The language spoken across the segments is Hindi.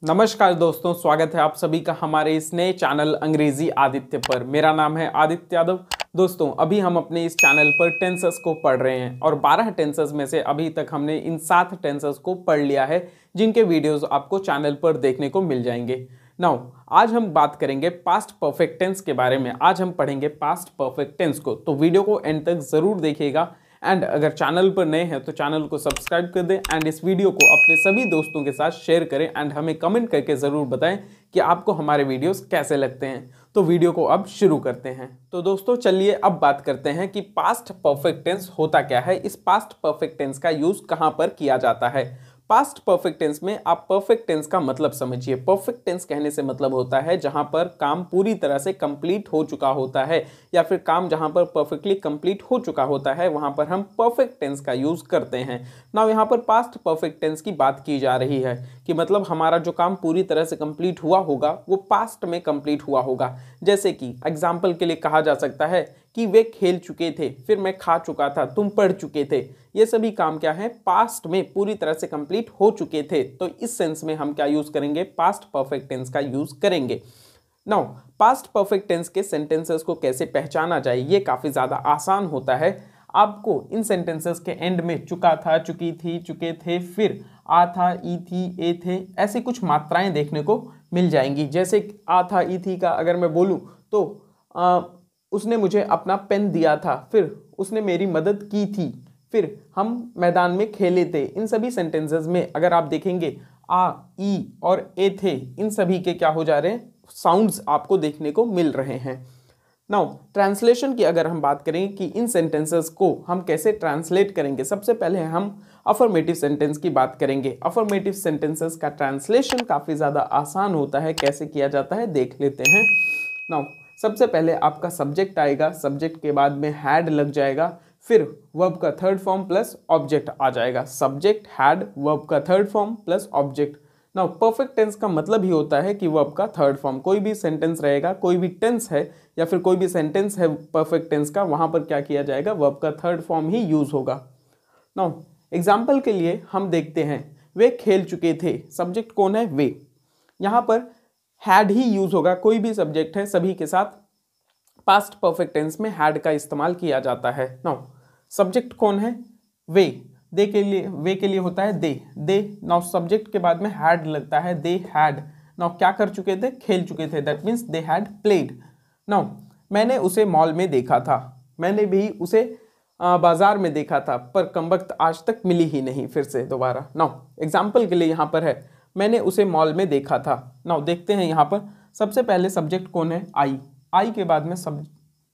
नमस्कार दोस्तों, स्वागत है आप सभी का हमारे इस नए चैनल अंग्रेजी आदित्य पर। मेरा नाम है आदित्य यादव। दोस्तों, अभी हम अपने इस चैनल पर टेंसेस को पढ़ रहे हैं और 12 टेंसेस में से अभी तक हमने इन 7 टेंसेस को पढ़ लिया है, जिनके वीडियोस आपको चैनल पर देखने को मिल जाएंगे। नाउ आज हम बात करेंगे पास्ट परफेक्ट टेंस के बारे में। आज हम पढ़ेंगे पास्ट परफेक्ट टेंस को, तो वीडियो को एंड तक ज़रूर देखिएगा। एंड अगर चैनल पर नए हैं तो चैनल को सब्सक्राइब कर दें एंड इस वीडियो को अपने सभी दोस्तों के साथ शेयर करें एंड हमें कमेंट करके ज़रूर बताएं कि आपको हमारे वीडियोस कैसे लगते हैं। तो वीडियो को अब शुरू करते हैं। तो दोस्तों चलिए अब बात करते हैं कि पास्ट परफेक्ट टेंस होता क्या है, इस पास्ट परफेक्ट टेंस का यूज़ कहाँ पर किया जाता है। पास्ट परफेक्ट टेंस में आप परफेक्ट टेंस का मतलब समझिए। परफेक्ट टेंस कहने से मतलब होता है जहां पर काम पूरी तरह से कंप्लीट हो चुका होता है, या फिर काम जहां पर परफेक्टली कंप्लीट हो चुका होता है वहां पर हम परफेक्ट टेंस का यूज करते हैं। नाउ यहाँ पर पास्ट परफेक्ट टेंस की बात की जा रही है कि मतलब हमारा जो काम पूरी तरह से कंप्लीट हुआ होगा वो पास्ट में कंप्लीट हुआ होगा। जैसे कि एग्जाम्पल के लिए कहा जा सकता है कि वे खेल चुके थे, फिर मैं खा चुका था, तुम पढ़ चुके थे। ये सभी काम क्या है, पास्ट में पूरी तरह से कंप्लीट हो चुके थे। तो इस सेंस में हम क्या यूज करेंगे, पास्ट परफेक्ट टेंस का यूज करेंगे। नाउ पास्ट परफेक्ट टेंस के सेंटेंसेस को कैसे पहचाना जाए, ये काफ़ी ज़्यादा आसान होता है। आपको इन सेंटेंसेस के एंड में चुका था, चुकी थी, चुके थे, फिर आ था, ई थी, ए थे, ऐसी कुछ मात्राएं देखने को मिल जाएंगी। जैसे आ था, ई थी का अगर मैं बोलूँ तो उसने मुझे अपना पेन दिया था, फिर उसने मेरी मदद की थी, फिर हम मैदान में खेले थे। इन सभी सेंटेंसेस में अगर आप देखेंगे आ, ई और ए थे, इन सभी के क्या हो जा रहे हैं, साउंड्स आपको देखने को मिल रहे हैं। नाउ ट्रांसलेशन की अगर हम बात करें कि इन सेंटेंसेस को हम कैसे ट्रांसलेट करेंगे, सबसे पहले हम अफर्मेटिव सेंटेंस की बात करेंगे। अफर्मेटिव सेंटेंसेस का ट्रांसलेशन काफ़ी ज़्यादा आसान होता है। कैसे किया जाता है देख लेते हैं। नाउ सबसे पहले आपका सब्जेक्ट आएगा, सब्जेक्ट के बाद में हैड लग जाएगा, फिर वर्ब का थर्ड फॉर्म प्लस ऑब्जेक्ट आ जाएगा। सब्जेक्ट, हैड, वर्ब का third form plus object. Now perfect tense का मतलब ही होता है कि वर्ब का थर्ड फॉर्म। कोई भी सेंटेंस रहेगा, कोई भी टेंस है या फिर कोई भी सेंटेंस है परफेक्ट टेंस का, वहां पर क्या किया जाएगा, वर्ब का थर्ड फॉर्म ही यूज होगा। नाउ एग्जाम्पल के लिए हम देखते हैं, वे खेल चुके थे, सब्जेक्ट कौन है, वे। यहाँ पर हैड ही यूज होगा, कोई भी सब्जेक्ट है सभी के साथ पास्ट परफेक्ट टेंस में हैड का इस्तेमाल किया जाता है। नाउ सब्जेक्ट कौन है, वे। दे के लिए, वे के लिए होता है दे, दे। नाउ सब्जेक्ट के बाद में हैड लगता है, दे हैड। नाउ क्या कर चुके थे, खेल चुके थे, that means they had played. Now मैंने उसे मॉल में देखा था, मैंने भी उसे बाजार में देखा था, पर कमबख्त आज तक मिली ही नहीं। फिर से दोबारा, नाउ एग्जाम्पल के लिए यहाँ पर है, मैंने उसे मॉल में देखा था। नाउ देखते हैं यहाँ पर सबसे पहले सब्जेक्ट कौन है, आई। आई के बाद में सब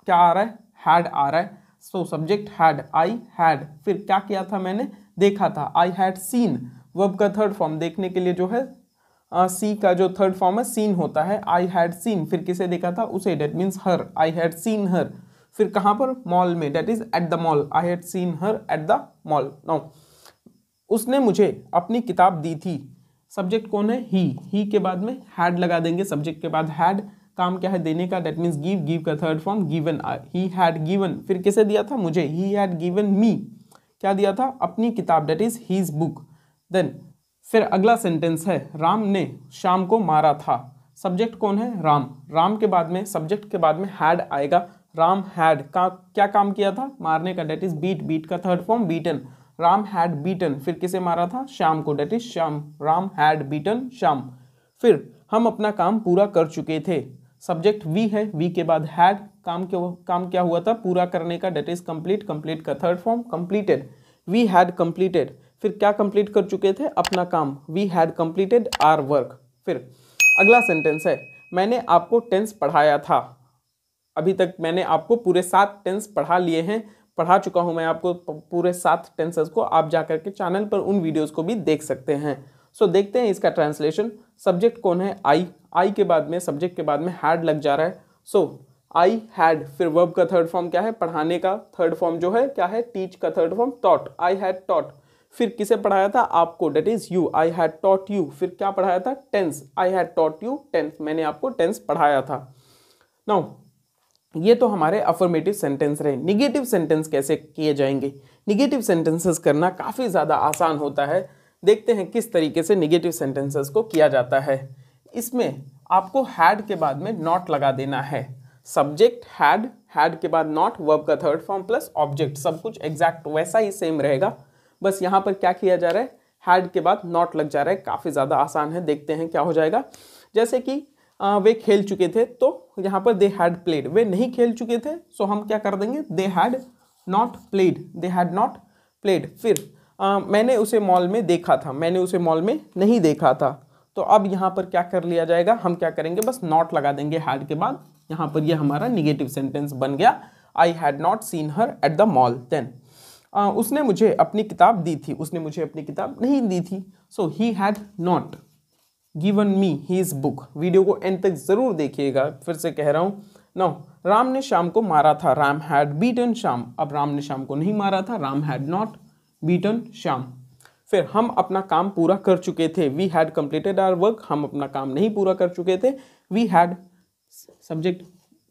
क्या आ रहा है, हैड आ रहा है। So subject had, I had, फिर क्या किया था, मैंने देखा था, आई हैड सीन। वर्ब का थर्ड फॉर्म देखने के लिए जो है सी का जो थर्ड फॉर्म है सीन होता है, आई हैड सीन। फिर किसे देखा था, उसे, that means her, I had seen her. फिर कहाँ पर, मॉल में, that is at the mall, I had seen her at the mall. Now उसने मुझे अपनी किताब दी थी, सब्जेक्ट कौन है, ही के बाद में हैड लगा देंगे, सब्जेक्ट के बाद हैड, काम क्या है, देने का, दैट मीन्स गिव, गिव का third form given, he had given. फिर किसे दिया था, मुझे, ही हैड गिवन मी, क्या दिया था, अपनी किताब, that is his book. Then फिर अगला सेंटेंस है, राम ने शाम को मारा था, सब्जेक्ट कौन है, राम। राम के बाद में, सब्जेक्ट के बाद में हैड आएगा, राम हैड का क्या काम किया था, मारने का, दैट इज बीट, बीट का third form beaten, Ram had beaten. फिर किसे मारा था, शाम को, डेट इज शाम, राम हैड बीटन शाम। फिर हम अपना काम पूरा कर चुके थे, सब्जेक्ट वी है, वी के बाद हैड, काम क्या हुआ था, पूरा करने का, डेट इज कंप्लीट, कंप्लीट का third form completed, we had completed. फिर क्या कंप्लीट कर चुके थे, अपना काम, we had completed our work. फिर अगला सेंटेंस है, मैंने आपको टेंस पढ़ाया था। अभी तक मैंने आपको पूरे 7 टेंस पढ़ा लिए हैं, पढ़ा चुका हूं मैं आपको पूरे 7 टेंसेस को। आप जाकर के चैनल पर उन वीडियोस को भी देख सकते हैं। सो देखते हैं इसका ट्रांसलेशन। सब्जेक्ट कौन है, आई। आई के बाद में, सब्जेक्ट के बाद में हैड लग जा रहा है। सो आई हैड, फिर वर्ब का थर्ड फॉर्म क्या है, पढ़ाने का थर्ड फॉर्म जो है क्या है, टीच का third form taught, I had taught. फिर किसे पढ़ाया था, आपको, that is you, I had taught you. फिर क्या पढ़ाया था, tense, I had taught you tense, मैंने आपको टेंस पढ़ाया था। नाउ ये तो हमारे अफर्मेटिव सेंटेंस रहे। निगेटिव सेंटेंस कैसे किए जाएंगे, निगेटिव सेंटेंसेस करना काफ़ी ज़्यादा आसान होता है। देखते हैं किस तरीके से निगेटिव सेंटेंसेस को किया जाता है। इसमें आपको हैड के बाद में नॉट लगा देना है। सब्जेक्ट हैड, हैड के बाद नॉट, वर्ब का थर्ड फॉर्म प्लस ऑब्जेक्ट, सब कुछ एग्जैक्ट वैसा ही सेम रहेगा। बस यहाँ पर क्या किया जा रहा है, हैड के बाद नॉट लग जा रहा है। काफ़ी ज़्यादा आसान है, देखते हैं क्या हो जाएगा। जैसे कि वे खेल चुके थे, तो यहाँ पर दे हैड प्लेड, वे नहीं खेल चुके थे, सो हम क्या कर देंगे, they had not played, they had not played. फिर मैंने उसे मॉल में देखा था, मैंने उसे मॉल में नहीं देखा था। तो अब यहाँ पर क्या कर लिया जाएगा, हम क्या करेंगे, बस नॉट लगा देंगे हैड के बाद। यहाँ पर ये हमारा निगेटिव सेंटेंस बन गया, I had not seen her at the mall then. उसने मुझे अपनी किताब दी थी, उसने मुझे अपनी किताब नहीं दी थी। So he had not given me his book. Video को एंड तक जरूर देखिएगा, फिर से कह रहा हूँ। नो, राम ने शाम को मारा था, राम हैड बीटन श्याम। अब राम ने शाम को नहीं मारा था, Ram had not beaten Shyam. फिर हम अपना काम पूरा कर चुके थे, we had completed our work, हम अपना काम नहीं पूरा कर चुके थे। वी हैड, सब्जेक्ट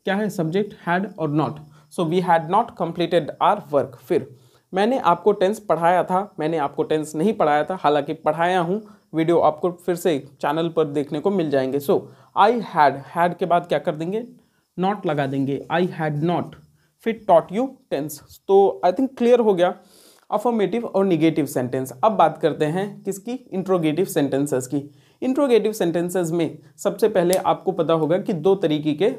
क्या है, सब्जेक्ट हैड और not, so we had not completed our work. फिर मैंने आपको टेंस पढ़ाया था, मैंने आपको टेंस नहीं पढ़ाया था, हालांकि पढ़ाया हूँ। वीडियो आपको फिर से चैनल पर देखने को मिल जाएंगे। सो आई हैड, हैड के बाद क्या कर देंगे, नॉट लगा देंगे, आई हैड नॉट। फिर टॉट यू टेंस। तो आई थिंक क्लियर हो गया अफर्मेटिव और निगेटिव सेंटेंस। अब बात करते हैं किसकी, इंट्रोगेटिव सेंटेंसेस की। इंट्रोगेटिव सेंटेंसेस में सबसे पहले आपको पता होगा कि दो तरीके के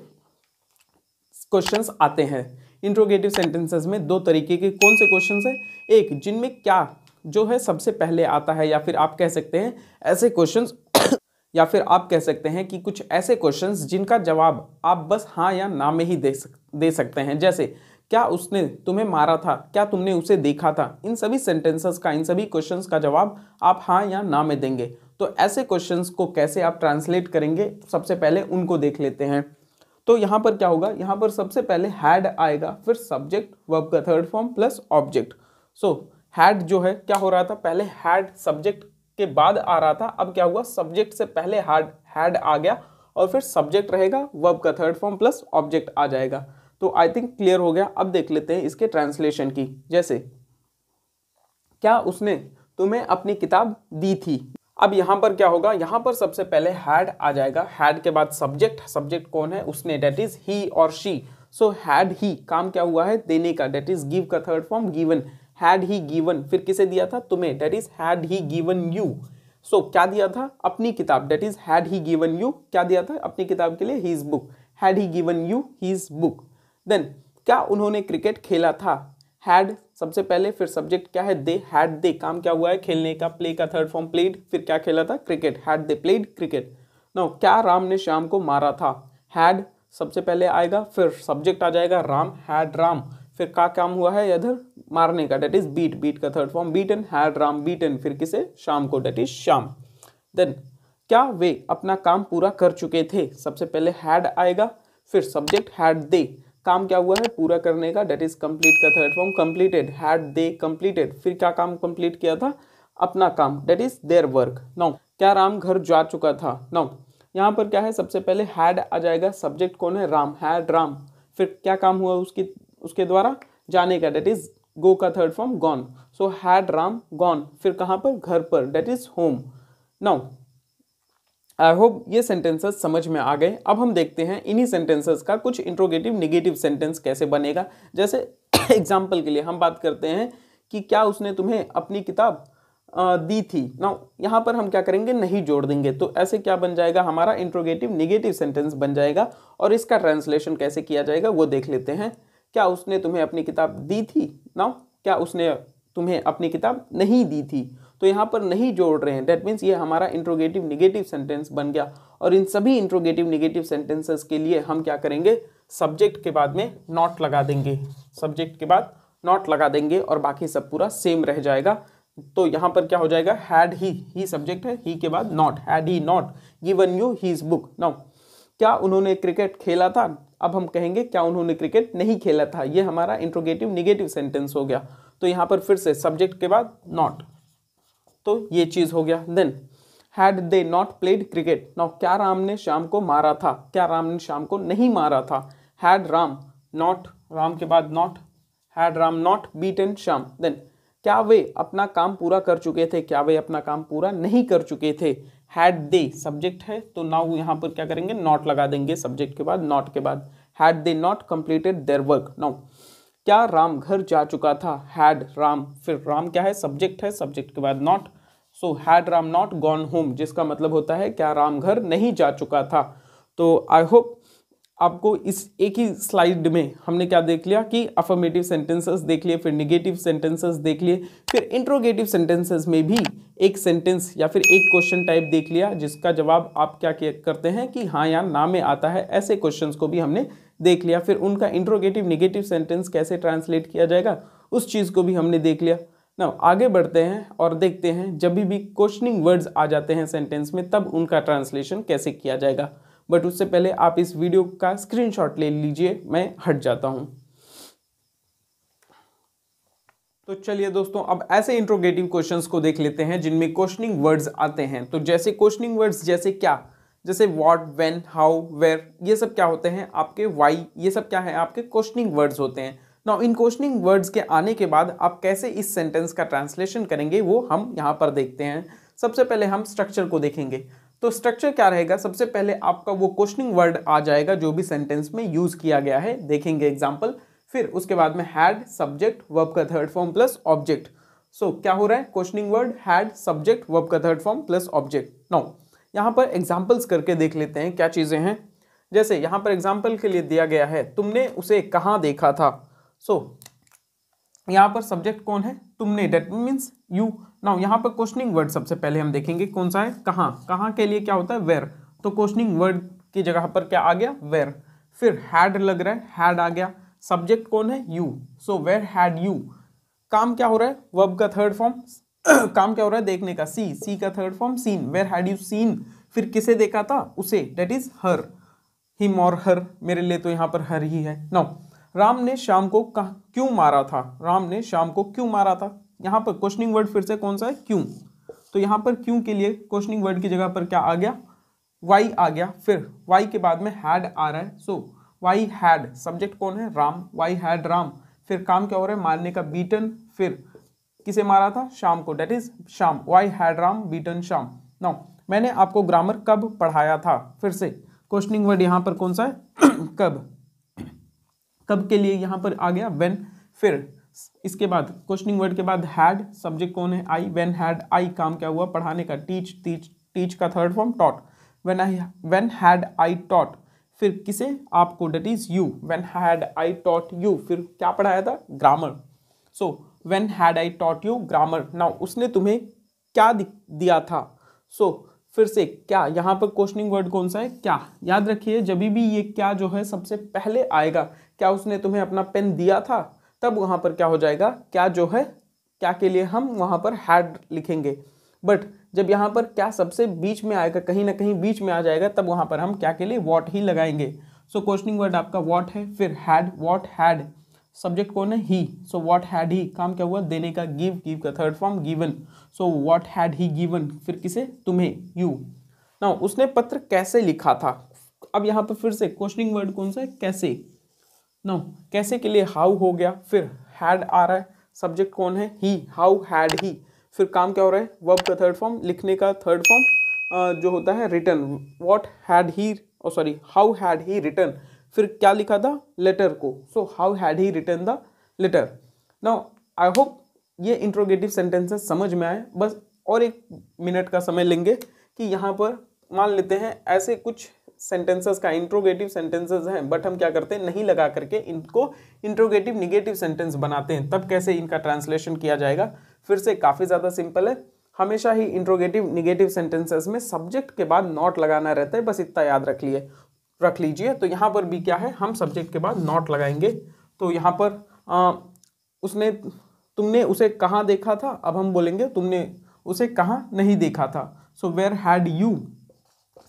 क्वेश्चंस आते हैं। इंट्रोगेटिव सेंटेंसेस में दो तरीके के कौन से क्वेश्चंस हैं, एक जिनमें क्या जो है सबसे पहले आता है, या फिर आप कह सकते हैं ऐसे क्वेश्चंस या फिर आप कह सकते हैं कि कुछ ऐसे क्वेश्चंस जिनका जवाब आप बस हाँ या ना में ही दे सकते हैं। जैसे क्या उसने तुम्हें मारा था, क्या तुमने उसे देखा था। इन सभी सेंटेंसेस का, इन सभी क्वेश्चंस का जवाब आप हाँ या ना में देंगे। तो ऐसे क्वेश्चंस को कैसे आप ट्रांसलेट करेंगे, सबसे पहले उनको देख लेते हैं। तो यहाँ पर क्या होगा, यहाँ पर सबसे पहले हैड आएगा, फिर सब्जेक्ट, वर्ब का third form plus object. So had जो है क्या हो रहा था, पहले हैड सब्जेक्ट के बाद आ रहा था, अब क्या हुआ, सब्जेक्ट से पहले हैड आ गया और फिर सब्जेक्ट रहेगा, वर्ब का थर्ड फॉर्म प्लस ऑब्जेक्ट आ जाएगा। तो आई थिंक क्लियर हो गया। अब देख लेते हैं इसके ट्रांसलेशन की। जैसे क्या उसने तुम्हें अपनी किताब दी थी। अब यहाँ पर क्या होगा, यहाँ पर सबसे पहले हैड आ जाएगा, हैड के बाद सब्जेक्ट, सब्जेक्ट कौन है, उसने, डेट इज ही और शी। सो हैड ही, काम क्या हुआ है, देने का, डेट इज गिव का third form given, had he given. फिर किसे दिया था, तुम्हें, that is had he given you. So क्या दिया था, अपनी किताब, that is had he given you, क्या दिया था अपनी किताब के लिए, his book, had he given you his book. Then क्या उन्होंने क्रिकेट खेला था, हैड सबसे पहले, फिर सब्जेक्ट क्या है, दे, हैड दे, काम क्या हुआ है, खेलने का, प्ले का थर्ड फॉर्म प्लेड, फिर क्या खेला था, cricket, had they played cricket. No, क्या राम ने शाम को मारा था, हैड सबसे पहले आएगा, फिर सब्जेक्ट आ जाएगा राम, हैड राम, फिर क्या काम हुआ है इधर, मारने का, डेट इज बीट, बीट का third form beaten, had Ram beaten, फिर किसे, शाम को, डेट इज शाम। देन क्या वे अपना काम पूरा कर चुके थे, सबसे पहले हैड आएगा, फिर सब्जेक्ट हैड दे, काम क्या हुआ है, पूरा करने का, डेट इज कंप्लीट का third form completed, had they completed, फिर क्या काम कंप्लीट किया था, अपना काम, that is their work. Now क्या राम घर जा चुका था। नाउ यहाँ पर क्या है, सबसे पहले हैड आ जाएगा, सब्जेक्ट कौन है, राम, हैड राम, फिर क्या काम हुआ उसके द्वारा, जाने का, डेट इज गो का third form gone. So had Ram gone, फिर कहाँ पर, घर पर, that is home. Now I hope ये सेंटेंसेस समझ में आ गए। अब हम देखते हैं इन्हीं सेंटेंसेस का कुछ इंट्रोगेटिव निगेटिव सेंटेंस कैसे बनेगा। जैसे एग्जाम्पल के लिए हम बात करते हैं कि क्या उसने तुम्हें अपनी किताब दी थी। ना यहाँ पर हम क्या करेंगे, नहीं जोड़ देंगे, तो ऐसे क्या बन जाएगा, हमारा इंट्रोगेटिव निगेटिव सेंटेंस बन जाएगा। और इसका ट्रांसलेशन कैसे किया जाएगा वो देख लेते हैं। क्या उसने तुम्हें अपनी किताब दी थी, ना क्या उसने तुम्हें अपनी किताब नहीं दी थी, तो यहाँ पर नहीं जोड़ रहे हैं, डेट मीन्स ये हमारा इंट्रोगेटिव निगेटिव सेंटेंस बन गया। और इन सभी इंट्रोगेटिव निगेटिव सेंटेंसेस के लिए हम क्या करेंगे, सब्जेक्ट के बाद में नॉट लगा देंगे, सब्जेक्ट के बाद नॉट लगा देंगे और बाकी सब पूरा सेम रह जाएगा। तो यहाँ पर क्या हो जाएगा, हैड ही सब्जेक्ट है, ही के बाद not, had he not given you his book. Now क्या उन्होंने क्रिकेट खेला था, अब हम कहेंगे क्या उन्होंने क्रिकेट नहीं खेला था, ये हमारा इंट्रोगेटिव निगेटिव सेंटेंस हो गया। तो यहाँ पर फिर से सब्जेक्ट के बाद नॉट, तो ये चीज हो गया। Then had they not played cricket, now क्या राम ने शाम को मारा था, क्या राम ने शाम को नहीं मारा था, हैड राम नॉट, राम के बाद not, had Ram not beaten शाम। देन क्या वे अपना काम पूरा कर चुके थे, क्या वे अपना काम पूरा नहीं कर चुके थे। हैड दे सब्जेक्ट है तो नाउ यहाँ पर क्या करेंगे, नॉट लगा देंगे सब्जेक्ट के बाद, नॉट के बाद। Had they not completed there work. Now क्या राम घर जा चुका था, हैड राम, फिर राम क्या है, सब्जेक्ट है, सब्जेक्ट के बाद not. So had Ram not gone home, जिसका मतलब होता है क्या राम घर नहीं जा चुका था। तो आई होप आपको इस एक ही स्लाइड में हमने क्या देख लिया कि अफर्मेटिव सेंटेंसेस देख लिए, फिर निगेटिव सेंटेंसेस देख लिए, फिर इंट्रोगेटिव सेंटेंसेस में भी एक सेंटेंस या फिर एक क्वेश्चन टाइप देख लिया जिसका जवाब आप क्या करते हैं कि हाँ या ना में आता है। ऐसे क्वेश्चंस को भी हमने देख लिया। फिर उनका इंट्रोगेटिव निगेटिव सेंटेंस कैसे ट्रांसलेट किया जाएगा उस चीज़ को भी हमने देख लिया ना। आगे बढ़ते हैं और देखते हैं जब भी क्वेश्चनिंग वर्ड्स आ जाते हैं सेंटेंस में तब उनका ट्रांसलेशन कैसे किया जाएगा। बट उससे पहले आप इस वीडियो का स्क्रीनशॉट ले लीजिए, मैं हट जाता हूं। तो चलिए दोस्तों, अब ऐसे इंट्रोगेटिव क्वेश्चंस को देख लेते हैं जिनमें क्वेश्चनिंग वर्ड्स आते हैं। तो जैसे क्वेश्चनिंग वर्ड्स जैसे क्या, जैसे व्हाट, व्हेन, हाउ, वेयर, ये सब क्या होते हैं आपके, व्हाई, ये सब क्या है आपके क्वेश्चनिंग वर्ड्स होते हैं। नाउ इन क्वेश्चनिंग वर्ड्स के आने के बाद आप कैसे इस सेंटेंस का ट्रांसलेशन करेंगे वो हम यहाँ पर देखते हैं। सबसे पहले हम स्ट्रक्चर को देखेंगे। तो स्ट्रक्चर क्या रहेगा, सबसे पहले आपका वो क्वेश्चनिंग वर्ड आ जाएगा जो भी सेंटेंस में यूज किया गया है, देखेंगे एग्जांपल। फिर उसके बाद में हैड, सब्जेक्ट, वर्ब का third form plus object. So क्या हो रहा है, questioning word had, subject, verb का third form plus object. Now यहाँ पर एग्जाम्पल्स करके देख लेते हैं क्या चीजें हैं। जैसे यहाँ पर एग्जाम्पल के लिए दिया गया है, तुमने उसे कहाँ देखा था। सो यहाँ पर सब्जेक्ट कौन है, तुमने, डेट मीन्स यू। नाउ यहाँ पर क्वेश्चनिंग वर्ड सबसे पहले हम देखेंगे कौन सा है, कहाँ। कहाँ के लिए क्या होता है, वेयर। तो क्वेश्चनिंग वर्ड की जगह पर क्या आ गया, वेयर। फिर हैड लग रहा है, हैड आ गया। सब्जेक्ट कौन है, you. So where had you. काम क्या हो रहा है, वर्ब का थर्ड फॉर्म काम क्या हो रहा है, देखने का, सी। सी का third form seen, where had you seen. फिर किसे देखा था, उसे, डेट इज हर, हिम और हर, मेरे लिए तो यहाँ पर हर ही है। नाउ राम ने शाम को क्यों मारा था, राम ने शाम को क्यों मारा था। यहाँ पर क्वेश्चनिंग वर्ड फिर से कौन सा है, क्यों। तो यहाँ पर क्यों के लिए क्वेश्चनिंग वर्ड की जगह पर क्या आ गया, वाई आ गया। फिर वाई के बाद में हैड आ रहा है। सो वाई हैड, सब्जेक्ट कौन है, राम, वाई हैड राम। फिर काम क्या हो रहा है, मारने का, बीटन। फिर किसे मारा था, शाम को, डेट इज शाम, वाई हैड राम बीटन शाम। नाउ मैंने आपको ग्रामर कब पढ़ाया था, फिर से क्वेश्चनिंग वर्ड यहाँ पर कौन सा है कब। कब के लिए यहाँ पर आ गया व्हेन। फिर इसके बाद क्वेश्चनिंग वर्ड के बाद हैड, सब्जेक्ट कौन है, आई, व्हेन हैड आई, काम क्या हुआ, पढ़ाने का, टीच। टीच का third form taught, when had I taught. फिर किसे, आपको, that is you, when had I taught you. फिर क्या पढ़ाया था, grammar. So when had I taught you grammar. Now उसने तुम्हें क्या दिया था। सो फिर से क्या, यहाँ पर क्वेश्चनिंग वर्ड कौन सा है, क्या। याद रखिए जब भी ये क्या जो है सबसे पहले आएगा, क्या उसने तुम्हें अपना पेन दिया था, तब वहाँ पर क्या हो जाएगा, क्या जो है, क्या के लिए हम वहाँ पर हैड लिखेंगे। बट जब यहाँ पर क्या सबसे बीच में आएगा, कहीं ना कहीं बीच में आ जाएगा, तब वहाँ पर हम क्या के लिए व्हाट ही लगाएंगे। सो क्वेश्चनिंग वर्ड आपका व्हाट है। फिर हैड, व्हाट हैड, सब्जेक्ट कौन है, ही। सो व्हाट हैड ही, काम क्या हुआ, देने का, गिव। गिव का third form given. So what had he given. फिर किसे, तुम्हें, यू। नाउ उसने पत्र कैसे लिखा था। अब यहाँ पर फिर से क्वेश्चनिंग वर्ड कौन सा है, कैसे। नाउ कैसे के लिए हाउ हो गया। फिर हैड आ रहा है, सब्जेक्ट कौन है, ही, हाउ हैड ही। फिर काम क्या हो रहा है, वर्ब का थर्ड फॉर्म, लिखने का थर्ड फॉर्म जो होता है written, what had he, sorry how had he written. फिर क्या लिखा था, लेटर को। So how had he written the letter. Now I hope ये इंट्रोगेटिव सेंटेंसेस समझ में आए। बस और 1 मिनट का समय लेंगे कि यहाँ पर मान लेते हैं ऐसे कुछ सेंटेंसेस का इंट्रोगेटिव सेंटेंसेस हैं, बट हम क्या करते हैं, नहीं लगा करके इनको इंट्रोगेटिव निगेटिव सेंटेंस बनाते हैं। तब कैसे इनका ट्रांसलेशन किया जाएगा, फिर से काफ़ी ज़्यादा सिंपल है। हमेशा ही इंट्रोगेटिव निगेटिव सेंटेंसेस में सब्जेक्ट के बाद नॉट लगाना रहता है, बस इतना याद रख लीजिए। तो यहाँ पर भी क्या है, हम सब्जेक्ट के बाद नॉट लगाएंगे। तो यहाँ पर तुमने उसे कहाँ देखा था, अब हम बोलेंगे तुमने उसे कहाँ नहीं देखा था। So where had you,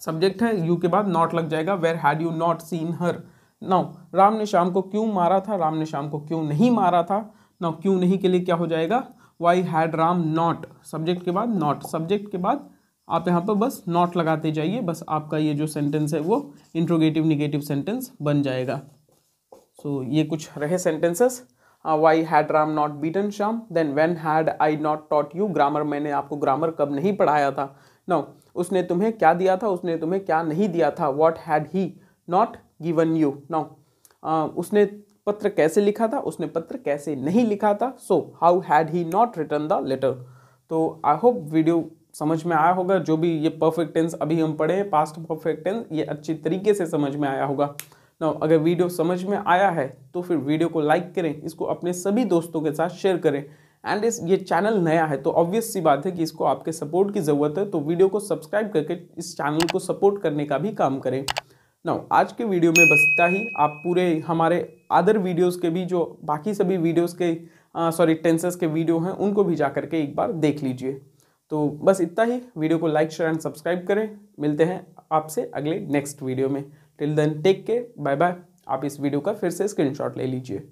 subject है, यू के बाद नॉट लग जाएगा, where had you not seen her. Now Ram ने शाम को क्यों मारा था, राम ने शाम को क्यों नहीं मारा था। नाउ क्यों नहीं के लिए क्या हो जाएगा, why had Ram not, subject के बाद नॉट, सब्जेक्ट के बाद आप यहाँ पर बस नॉट लगाते जाइए, बस आपका ये जो सेंटेंस है वो इंट्रोगेटिव निगेटिव सेंटेंस बन जाएगा। सो ये कुछ रहे sentences. Why had Ram not beaten Shyam, then when had I not taught you grammar, मैंने आपको ग्रामर कब नहीं पढ़ाया था। नाउ उसने तुम्हें क्या दिया था, उसने तुम्हें क्या नहीं दिया था, what had he not given you. Now उसने पत्र कैसे लिखा था, उसने पत्र कैसे नहीं लिखा था, so how had he not written the letter. तो आई होप वीडियो समझ में आया होगा। जो भी ये परफेक्ट टेंस अभी हम पढ़े हैं, पास्ट परफेक्ट टेंस, ये अच्छी तरीके से समझ में आया होगा। नाउ अगर वीडियो समझ में आया है तो फिर वीडियो को लाइक करें, इसको अपने सभी दोस्तों के साथ शेयर करें। एंड ये चैनल नया है तो ऑब्वियस सी बात है कि इसको आपके सपोर्ट की ज़रूरत है, तो वीडियो को सब्सक्राइब करके इस चैनल को सपोर्ट करने का भी काम करें। नाउ आज के वीडियो में बस इतना ही। आप पूरे हमारे अदर वीडियोस के भी जो बाकी सभी वीडियोस के टेंसेस के वीडियो हैं उनको भी जा करके एक बार देख लीजिए। तो बस इतना ही। वीडियो को लाइक शेयर एंड सब्सक्राइब करें। मिलते हैं आपसे अगले नेक्स्ट वीडियो में। Till then take care, bye bye. आप इस वीडियो का फिर से स्क्रीनशॉट ले लीजिए।